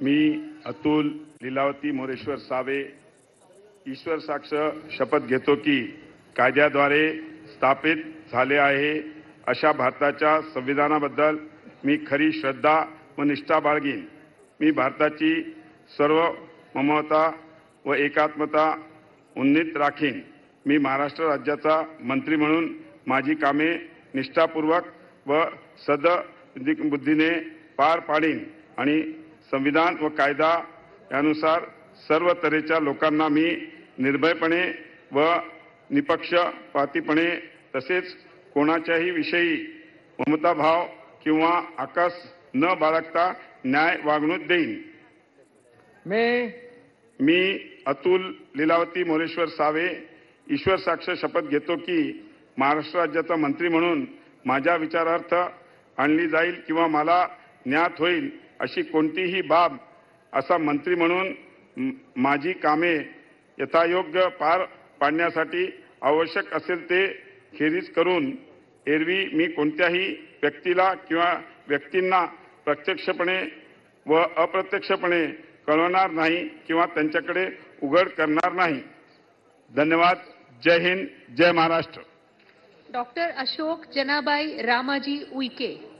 मी Atul Lilavati Moreshwar save ईश्वर साक्ष शपथ घेतो की कायद्याद्वारे स्थापित झाले आहे अशा भारताच्या संविधानाबद्दल मी खरी श्रद्धा व निष्ठा बाळगीन। मी भारताची सार्वभौमता व एकात्मता उन्नीत राखीन। मी महाराष्ट्र राज्याचा मंत्री म्हणून माझी कामे निष्ठापूर्वक व सद्बुद्धीने पार पाडीन आणि संविधान व कायदा यानुसार सर्व तऱ्हेच्या लोकांना मी निर्भयपणे व निपक्षपातीपणे तसेच कोणाच्याही विषयी ममताभाव किंवा आकस न बाळगता न्याय वागणूक देईन। मी अतुल लीलावती मोरेश्वर सावे ईश्वर साक्ष शपथ घेतो की महाराष्ट्र राज्याचा मंत्री म्हणून माझ्या विचारार्थ आणली जाईल किंवा मला ज्ञात होईल अशी कोणतीही बाब असा मंत्री म्हणून माझी कामे यथायोग्य पार पाडण्यासाठी आवश्यक असेल ते खेरीज करून एरवी मी कोणत्याही व्यक्तीला किंवा व्यक्तींना प्रत्यक्षपणे व अप्रत्यक्षपणे कळवणार नाही किंवा त्यांच्याकडे उघड करणार नाही। धन्यवाद। जय हिंद, जय महाराष्ट्र। डॉक्टर अशोक जनाबाई रामाजी उईके।